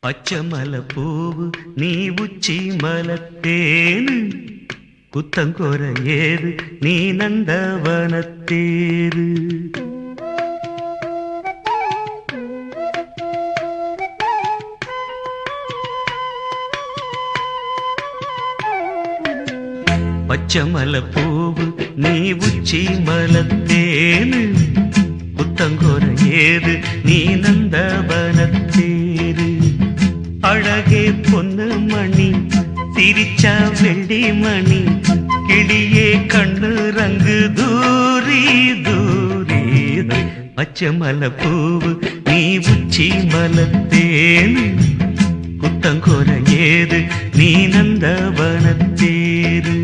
பச்சமல பூவு நீ உச்சி மலத்தேனு குத்தங்கொர ஏது நீ நந்தவனத்தேரு. பச்சமல பூவு நீ உச்சி மலத்தேனு குத்தங்கொர ஏது நீ நந்தவனத்தேரு. அழகே பொன்னு மணி சிரிச்சா வெள்ளி மணி கிளியே கண்ணு ரங்கு தூரி தூரி. பச்சமல பூவு நீ உச்சி மலத்தேனு குத்தங்கொர ஏது நீ நந்தவனத்தேரு.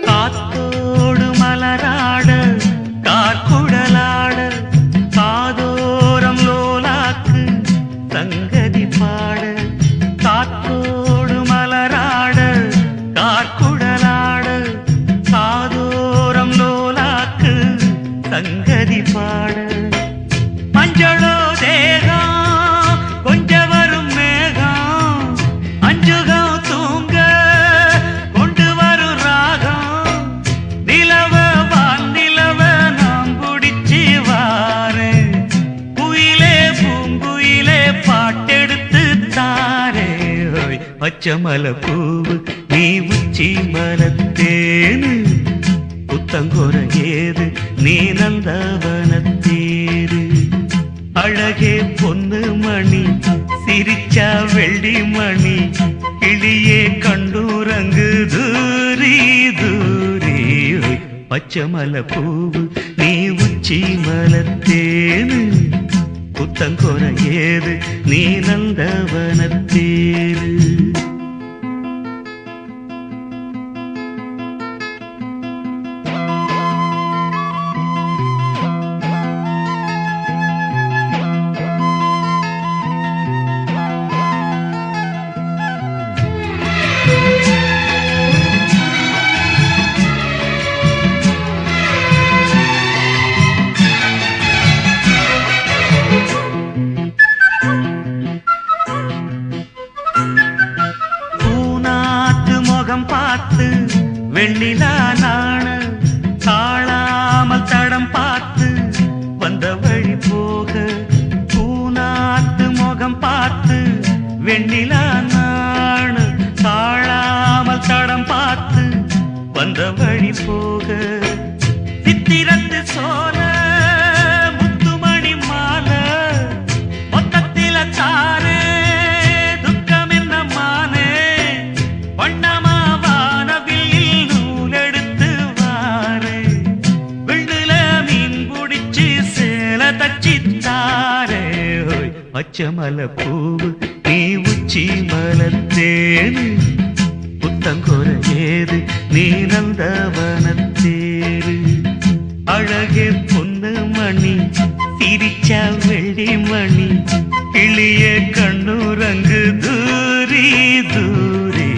காத்தோடு மலராட கார்குடலாட காதோரம் லோலாக்கு சங்கதி பாட. காத்தோடு மலராட கார்குடலாட காதோரம் லோலாக்கு சங்கதி பாட. மஞ்சளோ தேகம் கொஞ்சம் வரும் மேகம் அஞ்சுகம் தூங்க கொண்டு வரும் ராகம். நிலவ வானிலவ நாம் பிடிச்சி வாரே குயிலே பூங்குயிலே பாட்டெடுத்து தாரே. பச்சமல பூவு நீ உச்சி மலத்தேனு குத்தங்கொர ஏது நீ நந்தவனத்தேரு. அழகே பொன்னு மணி சிரிச்சா வெள்ளி மணி கிளியே கண்டூரங்கு தூரி தூரி. பச்சமல பூவு நீ உச்சி மலத்தேனு குத்தங்கொர ஏது நீ நந்தவனத்தேரு. பார்த்து வெண்ணிலா நாண தாழாமல் தடம் பார்த்து வந்த வழி போக. பூநாத்து முகம் பார்த்து வெண்ணிலா நாண தாழாமல் தடம் பார்த்து வந்த வழி போக. சித்திரத்து சோல முத்துமணி மாலை மொத்தத்தில தாரே துக்கம் என்ன மானே. வண்ணமா பச்சமல பூவு நீ உச்சி மலத்தேனு குத்தங்கொர ஏது நீ நந்தவனத்தேரு. அழகே பொன்னு மணி சிரிச்சா வெள்ளி மணி கிளியே கண்ணூரங்கு தூரி தூரி.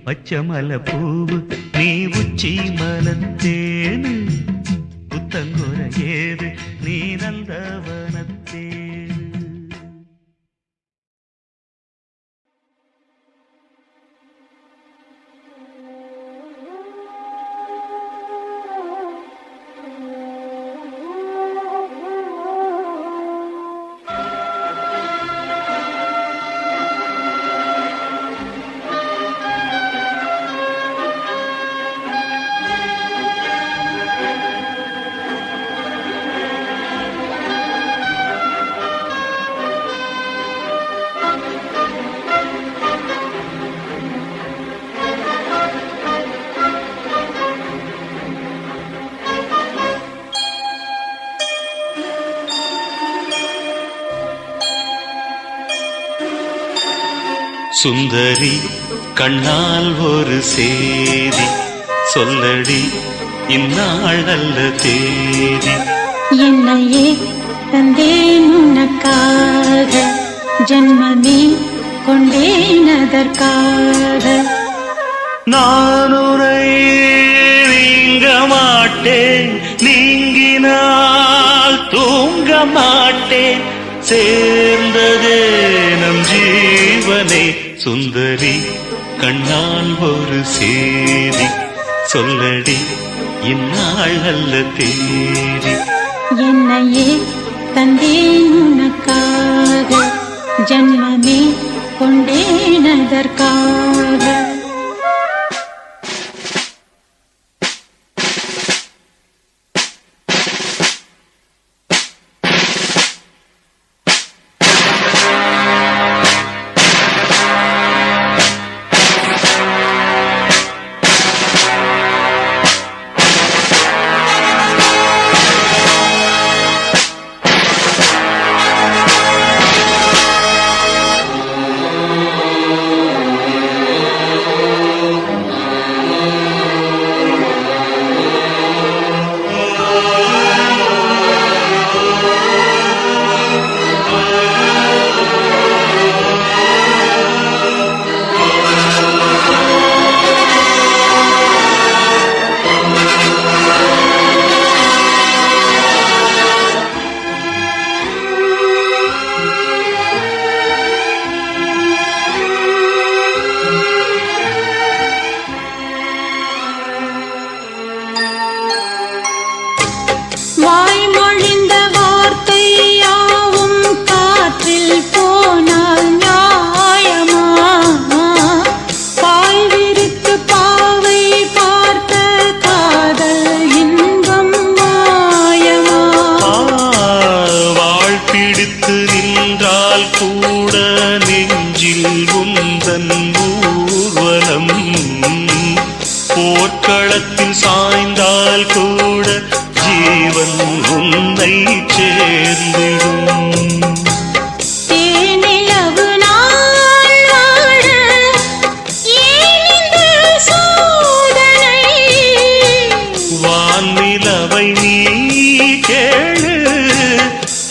பச்சமல பூவு நீ உச்சி மலத்தேனு குத்தங்கொர ஏது நீ நந்தவனத்தேரு. சுந்தரி கண்ணால் ஒரு சேதி சொல்லடி இந்நாள் நல்ல தேதி. என்னையே தந்தேன் உனக்காக, ஜன்மமே கொண்டேன் அதற்காக. நான் உன்னை நீங்க மாட்டேன், நீங்கினால் தூங்க மாட்டேன், சேர்ந்ததே நம் ஜீவனே. சுந்தரி கண்ணால் ஒரு சேதி சொல்லடி இந்நாள் நல்ல தேதி. என்னையே தந்தேன் உனக்காக, ஜன்மமே கொண்டேன் அதற்காக. போர்க்களத்தில் சாய்ந்தால் கூட ஜீவன் உன்னை சேர்ந்திடும். தேனிலவு நாள் வாழ ஏன் இந்த சோதனை? வான்நிலவை நீ கேளு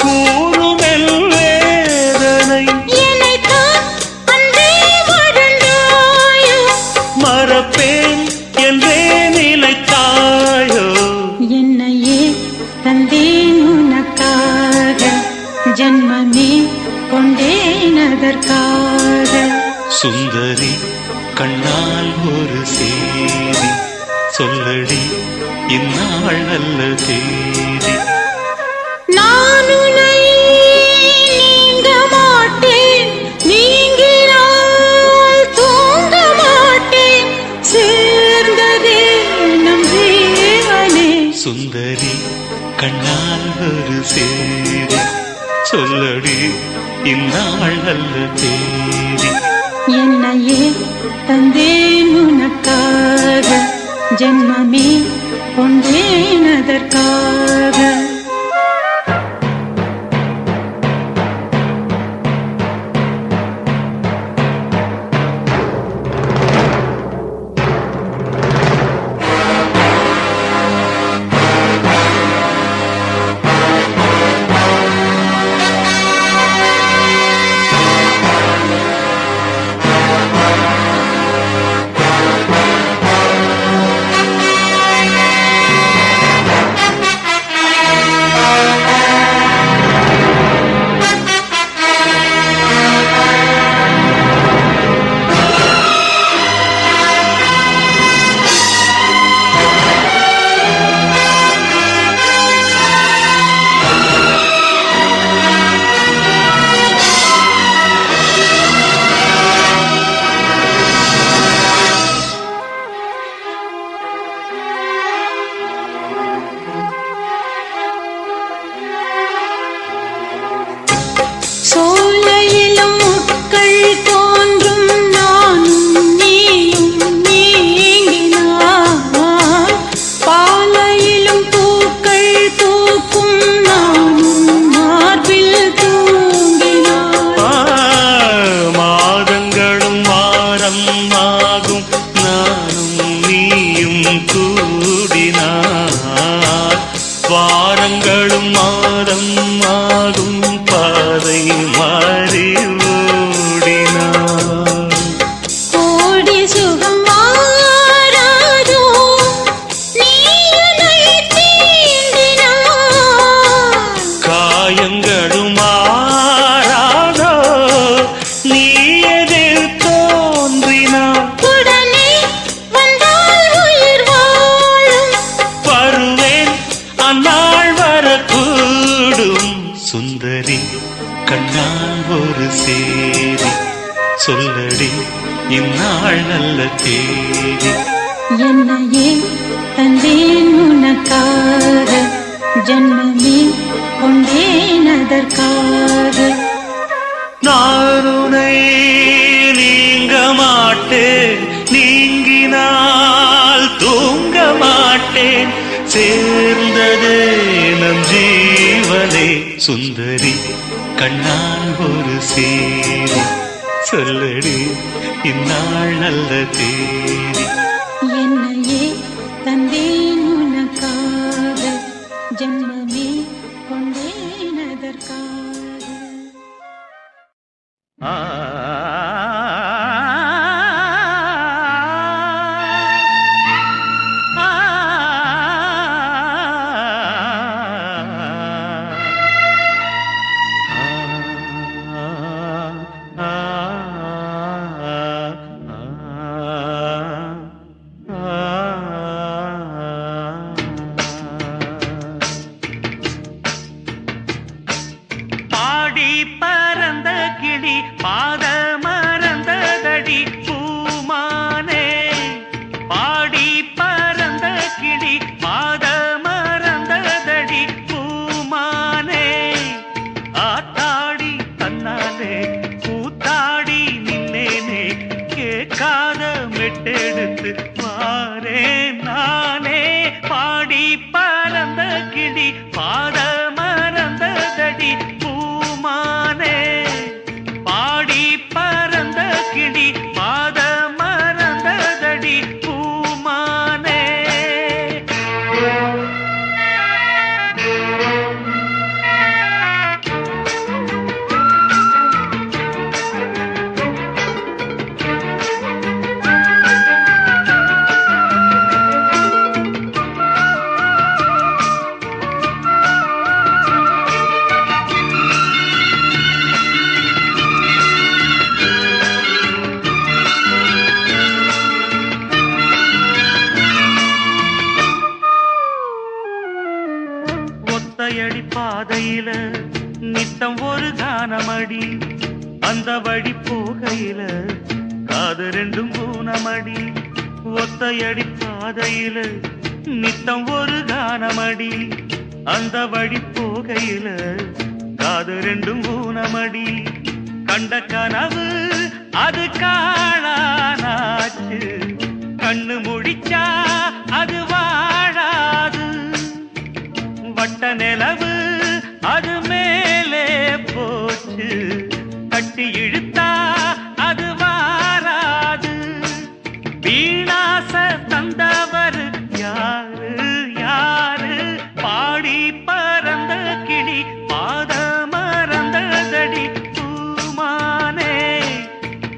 கூறுமெல் வேதனை. என்னைத்தான் அன்றே வாழ்ந்தாயோ, மறப்பேன் என்றே நிலைத்தாயோ. என்னையே தந்தேன் உனக்காக, ஜன்மமே கொண்டேன் அதற்காக. சுந்தரி கண்ணால் ஒரு சேதி சொல்லடி இந்நாள் நல்ல தேதி. நான் உன்னை நீங்க மாட்டேன், நீங்கினால் தூங்க மாட்டேன், சேர்ந்ததே நம் ஜீவனே. சுந்தரி கண்ணால் ஒரு சேதி சொல்லடி இந்நாள் நல்ல தேதி. என்னையே தந்தேன் உனக்காக, ஜன்மமே கொண்டேன் அதற்காக. வாரங்களும் மாதம் ஆகும் பாதை மாறி ஓடினான். கோடி சுகம் மாறாதோ நீயுனை தீண்டினான். காயங்களும் மாறாதோ நீ எதிர் தோன்றினான். உடனே வந்தால் உயிர் வாழும். வருவேன் அந்நாள் வரக்கூடும். சுந்தரி கண்ணால் ஒரு சேரி சொல்லடி இந்நாள் நல்ல தேதி. என்னையே தந்தேன் உனக்காக, ஜன்மமே கொண்டேன் அதற்காக. நான் உன்னை நீங்க மாட்டேன், நீங்கினால் தூங்க மாட்டேன். சேர்ந்ததே நம் ஜீவனே. சுந்தரி கண்ணால் ஒரு சேரி சொல்லடி இந்நாள் நல்ல தேதி. என்னையே தந்தேன் உனக்காக, ஜன்மமே கொண்டேன் அதற்காக. ஆ பாடி பறந்த கிளி பாத மறந்ததடி பூமானே. பாடி பறந்த கிளி பாத மறந்ததடி பூமானே. ஆத்தாடி தன்னாலே கூத்தாடி நின்னேனே, கேட்காத மெட்டெடுத்து வாரேன் நானே. பாடி பறந்த கிளி பாத மறந்ததடி பூமானே. பாடி பறந்த கிளி பாத மறந்ததடி பூமானே. ஒத்தையடி பாதையில நித்தம் ஒரு கானமடி, அந்த வழி போகையில காது ரெண்டும் பூனமடி. ஒத்தையடி பாதையில நித்தம் ஒரு கானமடி, அந்த வழி போகையில காது ரெண்டும் பூனமடி. கண்ட கனவு அது காணானாச்சு, கண்ணு முடிச்சா அது வாழாது. வட்ட நிலவு அது மேலே போச்சு, கட்டி இழுத்தா அது வாராது. வீணாச தந்தவர் யாரு யாரு? பாடி பறந்த கிளி பாத மறந்ததடி பூமானே.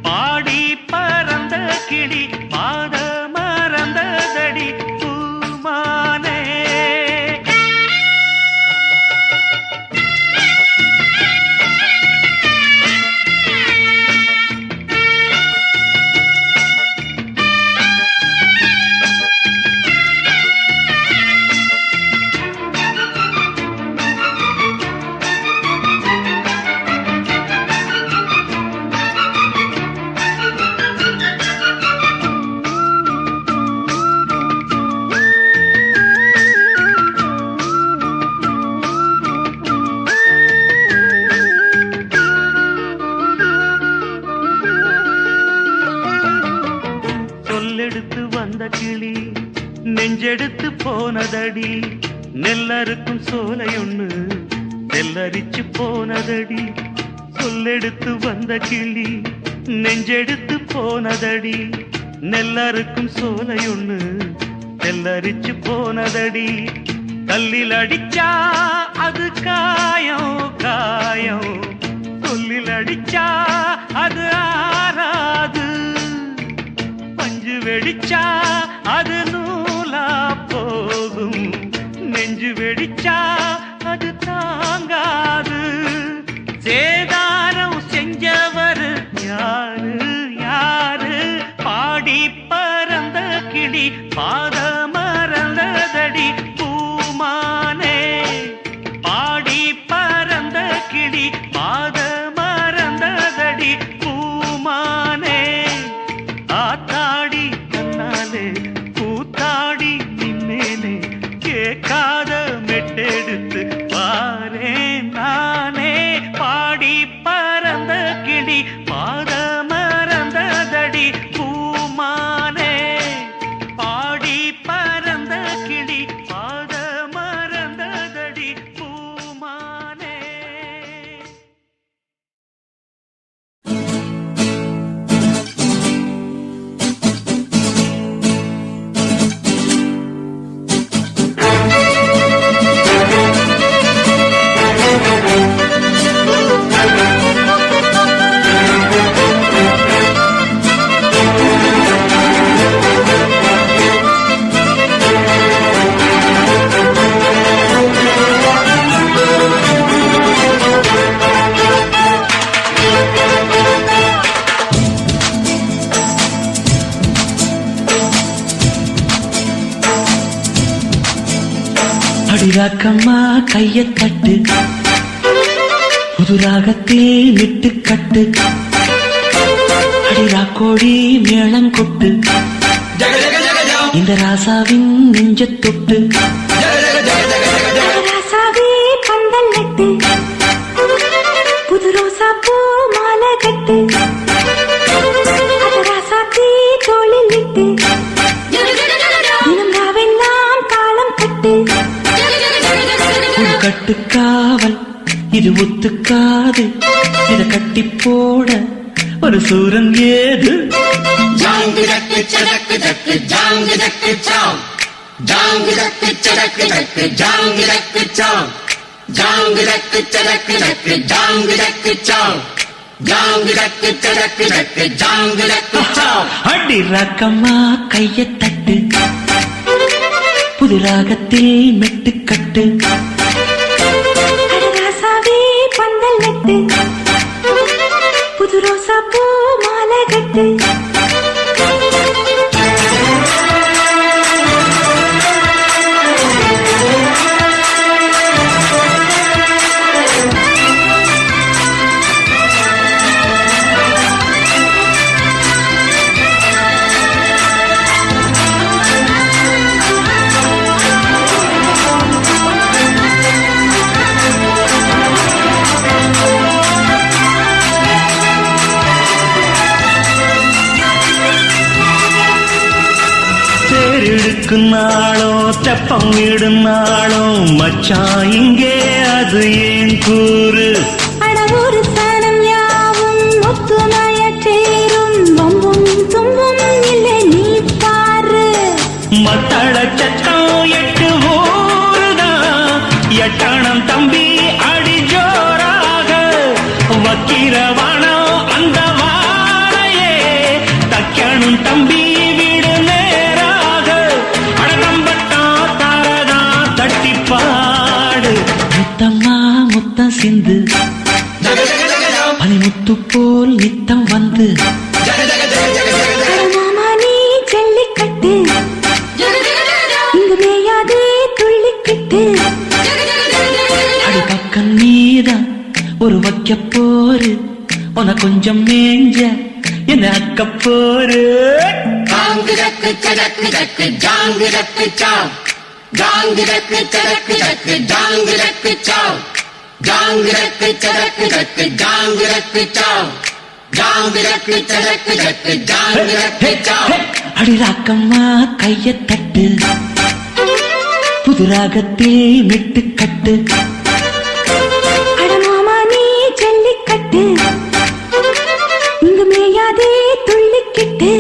பாடி பறந்த கிளி பாத மறந்ததடி பூமானே. சொல்லெடுத்து வந்த கிளி நெஞ்செடுத்து போனதடி. நெல்லறுக்கும் சோலையொன்னு நெல்லரிச்சு போனதடி. சொல்லெடுத்து வந்த கிளி நெஞ்செடுத்து போனதடி. நெல்லறுக்கும் சோலையொன்னு நெல்லரிச்சு போனதடி. கல்லில் அடிச்சா அது காயம் காயம், சொல்லில் அடிச்சா அது ஆறாது, பஞ்சு வெடிச்சா அது நூலா போகும், நெஞ்சு வெடிச்சா அது தாங்காது. சேதாரம் செஞ்சவர் யாரு யாரு, பாடி பறந்த கிளி பாத மறந்ததடி பூமானே, பாடி பறந்த கிளி பாத மறந்ததடி பூமானே. ஆத்தாடி கண்ணாலே கூத்தாடி நின்னேனே, கேட்காத மெட்டெடுத்து பாரேன் நானே, பாடி பறந்த கிளி பாத மறந்ததடி பூமானே, பாடி பறந்த கிளி பாத மறந்ததடி பூமானே. அடிராக்கம்மா கைய தட்டு, புதுராகத்தில் விட்டு கட்டு, அடிராக்கோடி மேளங்கொட்டு, இந்த ராசாவின் நெஞ்ச தொட்டு, ராசாவே பந்தல் நட்டு, புது ரோசா பூ மாலை கட்டு, ராசாத்தி தோளில் விட்டு, தினம் ராவெல்லாம் தாளம் கட்டு. கட்டுக்காவல் இது ஒத்துக்காது, இத கட்டி போட ஒரு சூரன் ஏது. ஜாங்கு ஜக்கு சடக்கு ஜக்கு ஜாங்கு ஜக்கு சாம், ஜாங்கு ஜக்கு சடக்கு ஜக்கு ஜாங்கு ஜக்கு சாம், ஜாங்கு ஜக்கு சடக்கு ஜக்கு ஜாங்கு ஜக்கு சாம், ஜாங்கு ஜக்கு சடக்கு ஜக்கு ஜாங்கு ஜக்கு சாம். அடி ராக்கம்மா கைய தட்டு, புது ராகத்தில் மெட்டு கட்டு, ராசாவே பந்தல் நட்டு, புது ரோசா பூ மாலை கட்டு. நாளோ தெப்பம் விடும் நாளோ மச்சான் இங்கே அது ஏன் கூறு. அடவூரு சனம் யாவும் ஒத்துமைய சேரும், வம்பும் தும்பும் இல்லை நீ பாரு. மத்தள சத்தம் எட்டு ஊருதான், எட்டணம் தம்பி அடி ஜோராக, வக்கிரவானோ அந்த வாழையே தக்கணும் தம்பி வீடு நேராக. அடநம்பட்டா தாரதா தட்டி பாடு, முத்தம்மா முத்தம் சிந்து பனிமுத்து போல் நித்தம் வந்து. மாமா நீ ஜல்லிக்கட்டு, இங்கு மேயாதே துள்ளிக்கிட்டு. அடி பக்கம் நீதான் ஒரு வைக்க போரு, உன கொஞ்சம் மேஞ்ச என்ன அக்க போரு. ஜாங்கு ஜக்கு சடக்கு ஜக்கு ஜாங்கு ஜக்கு சாம், ஜாங்கு ஜக்கு சடக்கு ஜக்கு ஜாங்கு ஜக்கு சாம், ஜாங்கு ஜக்கு சடக்கு ஜக்கு ஜாங்கு ஜக்கு சாம், ஜாங்கு ஜக்கு சடக்கு ஜக்கு ஜாங்கு ஜக்கு சாம். அடி ராக்கம்மா கைய தட்டு, புது ராகத்தில் மெட்டு கட்டு. அட மாமா நீ ஜல்லிக்கட்டு, இங்கு மேயாதே துள்ளிக்கிட்டு.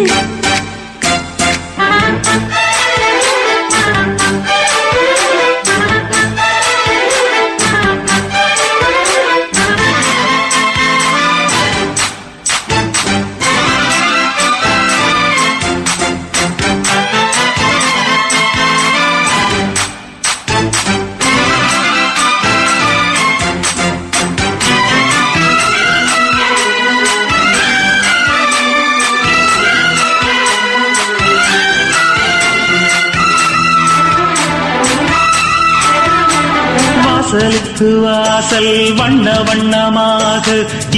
வாசலுக்கு வாசல் வண்ண வண்ணமாக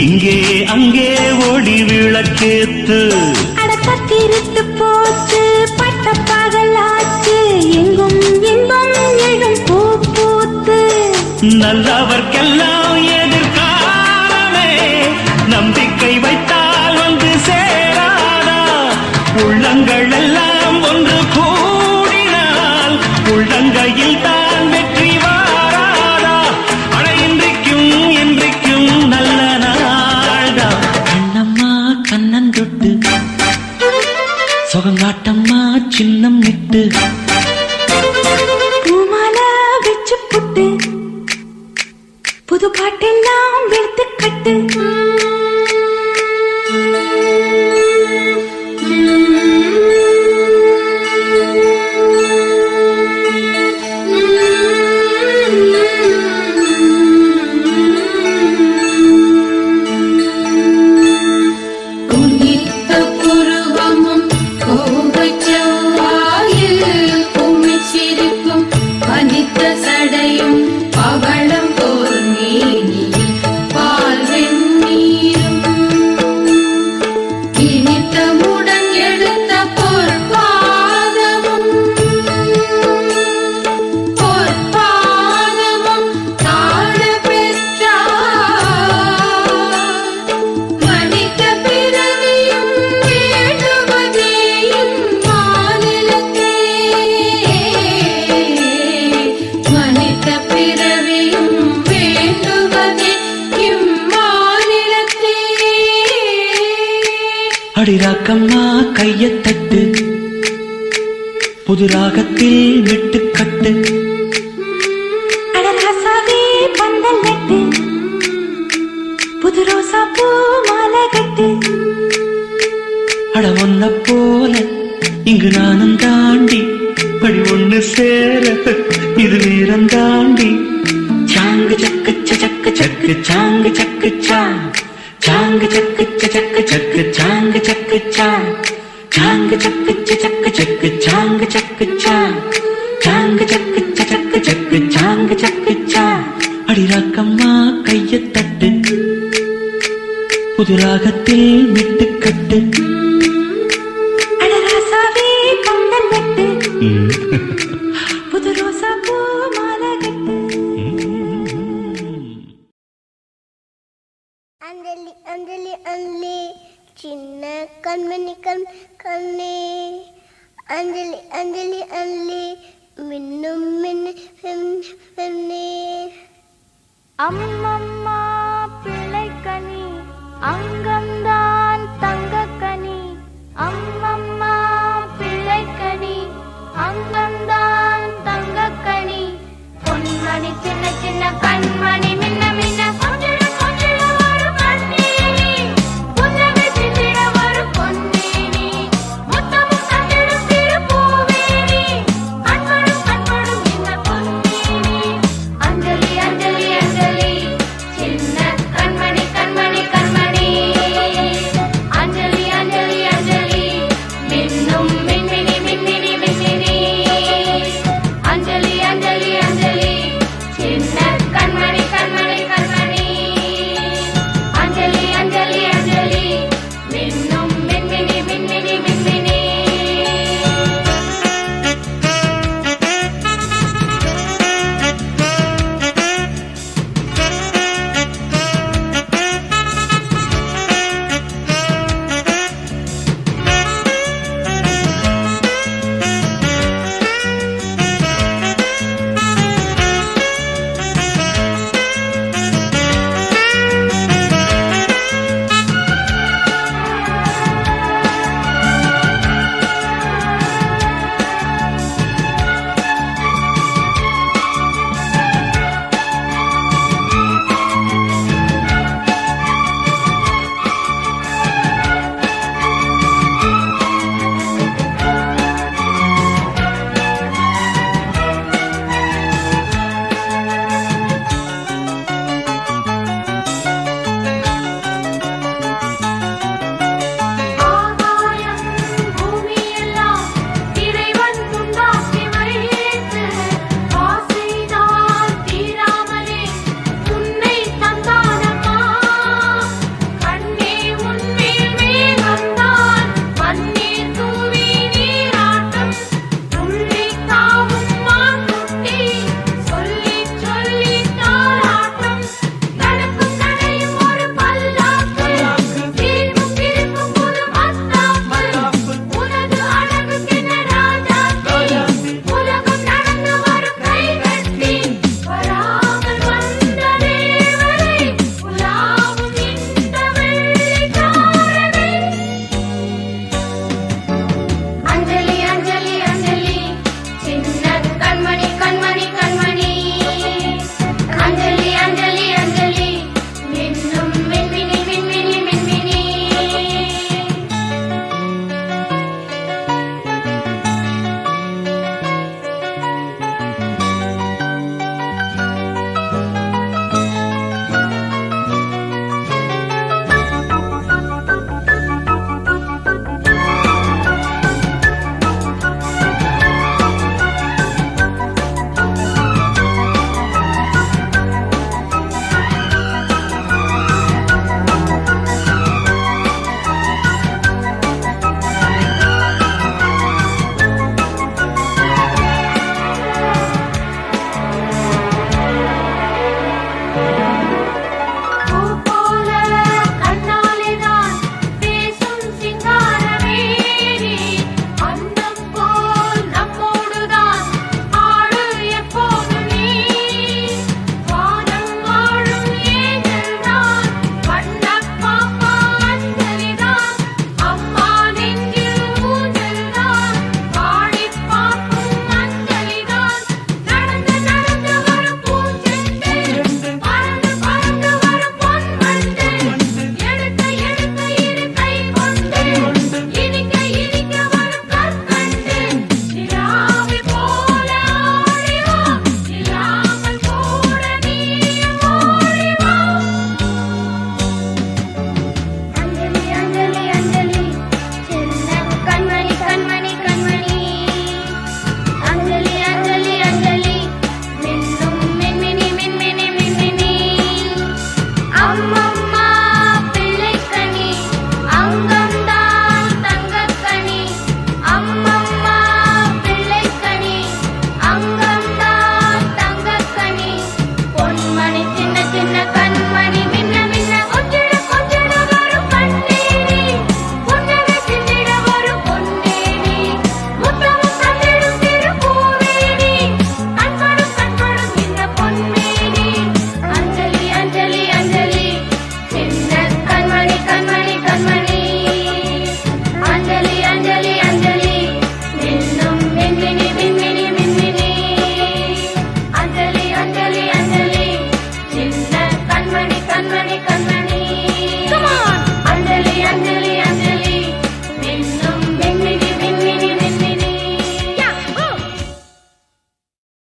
இங்கே அங்கே ஓடி விளக்கேத்து அடக்கத்திருட்டு போச்சு பட்ட பகலாச்சு எங்கும் இன்பம் எழும் பூ பூத்து நல்லவர்க்கெல்லாம் எதிர்காலமே நம்பிக்கை வைத்தால் வந்து சேராதா உள்ளங்கள் எல்லாம் ஒன்று கூடினால் உள்ளங்கையில் தான் வெற்றி வாராதா அட இன்றைக்கும் என்றைக்கும் நல்ல நாள்தா கண்ணம்மா கண்ணன் தொட்டு சுகங்காட்டம்மா சின்னம் விட்டு பூமாலை வச்சு புட்டு புது பாட்டெல்லாம் வெளுத்து கட்டு அடிராக்கம்மா கையத்தட்டு புது ராகத்தில் மெட்டுக்கட்டு அடராசாவே பந்தல் நட்டு புது ரோசா பூ மாலை கட்டு அட ஒன்ன போல இங்கு நானும் தாண்டி படி ஒண்ணு சேர இது வீரம் தாண்டி சாங்கு சக்கு சக்கு சக்கு சாங்கு சக்கு சாங்கு சக்கு சக்கு சக்கு சாங்கு சக்கு சாங்கு சக்கு சக்கு சக்கு சாங்கு சக்கு சாங்கு சக்கு சக்கு சக்கு சாங்கு சக்கு அடிராக்கம்மா கையத்தட்டு புது ராகத்தில் மெட்டுக்கட்டு அடராசாவே பந்தல் நட்டு புது ரோசா பூ மாலை கட்டு அஞ்சலி அஞ்சலி அஞ்சலி சின்ன கண்மணி கண்ணே அஞ்சலி அஞ்சலி அஞ்சலி மின்னும் மின்னே அம்மம்மா பிள்ளைக்கனி அங்கம்தான் தங்கக்கனி அம்மம்மா பிள்ளைக்கனி அங்கம்தான் தங்கக்கனி பொன்மணி சின்ன சின்ன கண்மணி